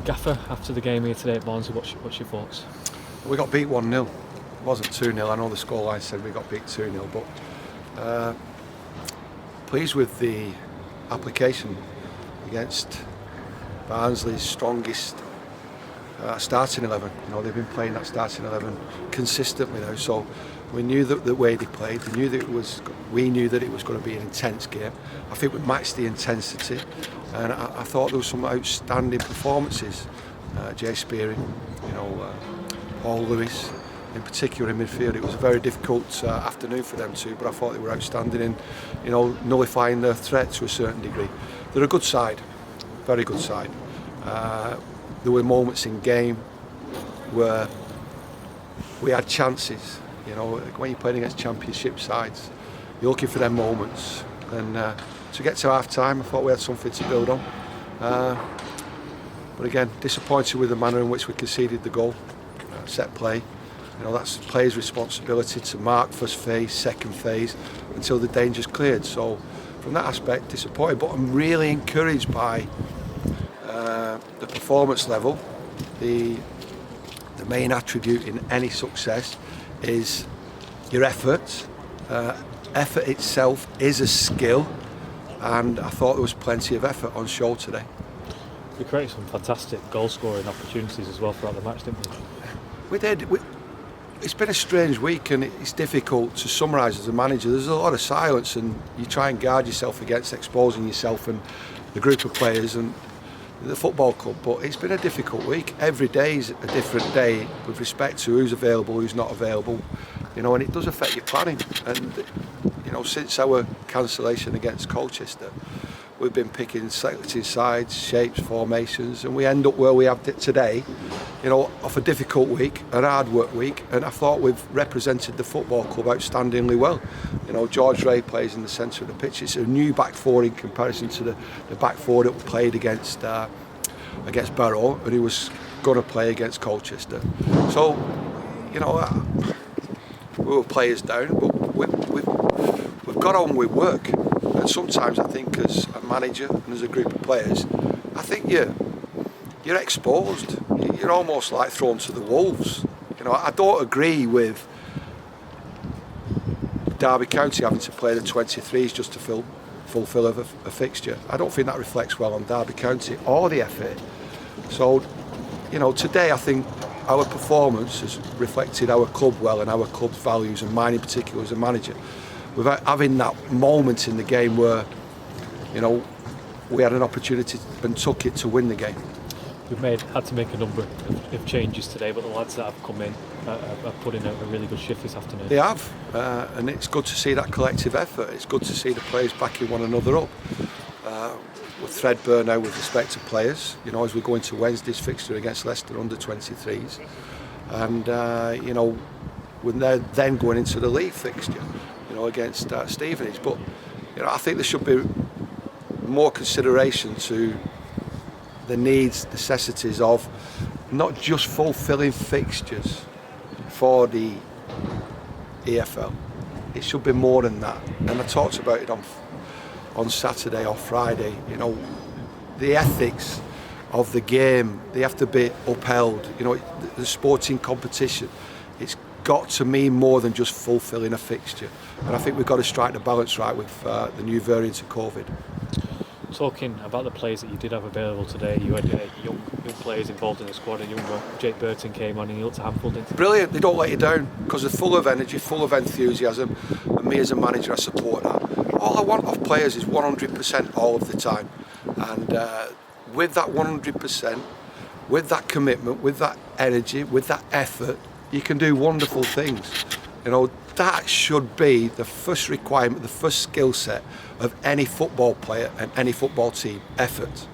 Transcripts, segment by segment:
Gaffer, after the game here today at Barnsley, what's your thoughts? We got beat 1-0. It wasn't 2-0. I know the scoreline said we got beat 2-0, but pleased with the application against Barnsley's strongest starting 11. You know, they've been playing that starting 11 consistently now, so we knew that the way they played, we knew that it was going to be an intense game. I think we matched the intensity, and I thought there were some outstanding performances. Jay Spearing, Paul Lewis, in particular in midfield. It was a very difficult afternoon for them too, but I thought they were outstanding in, nullifying their threat to a certain degree. They're a good side, very good side. There were moments in game where we had chances. When you're playing against championship sides, you're looking for them moments. And to get to half time, I thought we had something to build on. But again, disappointed with the manner in which we conceded the goal. Set play. That's the players' responsibility to mark first phase, second phase, until the danger's cleared. So from that aspect, disappointed. But I'm really encouraged by the performance level. The main attribute in any success is your effort. Effort itself is a skill, and I thought there was plenty of effort on show today. We created some fantastic goal scoring opportunities as well throughout the match, didn't we? We did. It's been a strange week, and it's difficult to summarise as a manager. There's a lot of silence, and you try and guard yourself against exposing yourself and the group of players and the football club. But it's been a difficult week. Every day is a different day with respect to who's available, who's not available. And it does affect your planning. And since our cancellation against Colchester, we've been selecting sides, shapes, formations, and we end up where we have today, off a difficult week, an hard work week, and I thought we've represented the football club outstandingly well. George Ray plays in the centre of the pitch. It's a new back four in comparison to the back four that we played against Barrow, and he was going to play against Colchester. So, we were players down, but we've got on with work. And sometimes I think as a manager and as a group of players, I think you're exposed. You're almost like thrown to the wolves. I don't agree with Derby County having to play the 23s just to fulfil a fixture. I don't think that reflects well on Derby County or the FA. So, today I think our performance has reflected our club well and our club's values, and mine in particular as a manager. Without having that moment in the game where, we had an opportunity and took it to win the game. We've had to make a number of changes today, but the lads that have come in have put in a really good shift this afternoon. They have, and it's good to see that collective effort. It's good to see the players backing one another up. We're threadbare now with respect to players, as we go into Wednesday's fixture against Leicester under 23s. And, we're then going into the league fixture, against Stevenage. But, I think there should be more consideration to the needs, necessities of not just fulfilling fixtures for the EFL. It should be more than that. And I talked about it on Saturday or Friday. The ethics of the game, they have to be upheld. The sporting competition, it's got to mean more than just fulfilling a fixture. And I think we've got to strike the balance right with the new variant of COVID. Talking about the players that you did have available today, you had young players involved in the squad. A young one, Jake Burton, came on and he looked a handful, didn't he? Brilliant. They don't let you down because they're full of energy, full of enthusiasm, and me as a manager, I support that. All I want of players is 100% all of the time, and with that 100%, with that commitment, with that energy, with that effort, you can do wonderful things. That should be the first requirement, the first skill set of any football player and any football team: effort.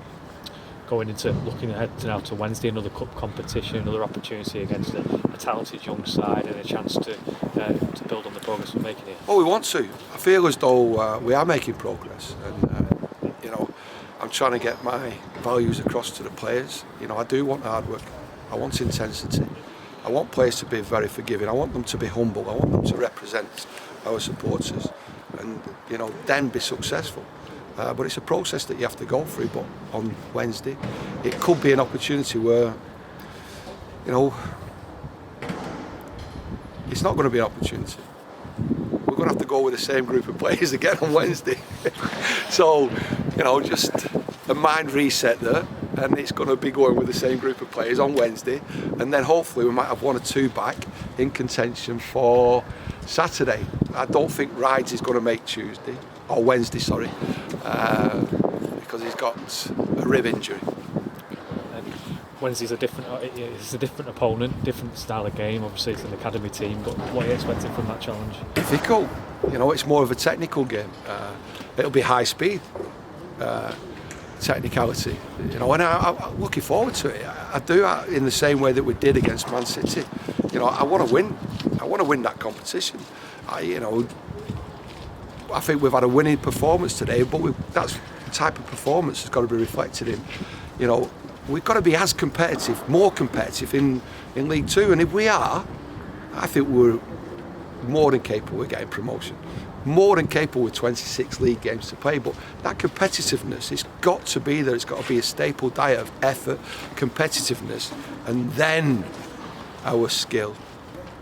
Going into looking ahead now to Wednesday, another cup competition, another opportunity against a talented young side, and a chance to build on the progress we're making here. Oh, we want to. I feel as though we are making progress, and I'm trying to get my values across to the players. I do want hard work. I want intensity. I want players to be very forgiving. I want them to be humble. I want them to represent our supporters, and then be successful. But it's a process that you have to go through. But on Wednesday, it could be an opportunity where, you know, it's not going to be an opportunity. We're going to have to go with the same group of players again on Wednesday. So, you know, just a mind reset there, and it's going to be going with the same group of players on Wednesday, and then hopefully we might have 1 or 2 back in contention for Saturday. I don't think Rides is going to make Tuesday, or Wednesday, sorry, because he's got a rib injury. Wednesday's it's a different opponent, different style of game. Obviously, it's an academy team. But what are you expecting from that challenge? Difficult. You know, it's more of a technical game. It'll be high speed, technicality. You know, and I'm looking forward to it. I do in the same way that we did against Man City. You know, I want to win. I want to win that competition. I think we've had a winning performance today, but that's the type of performance that's got to be reflected in. You know, we've got to be as competitive, more competitive in League Two, and if we are, I think we're more than capable of getting promotion, more than capable with 26 league games to play. But that competitiveness, it's got to be there. It's got to be a staple diet of effort, competitiveness, and then our skill.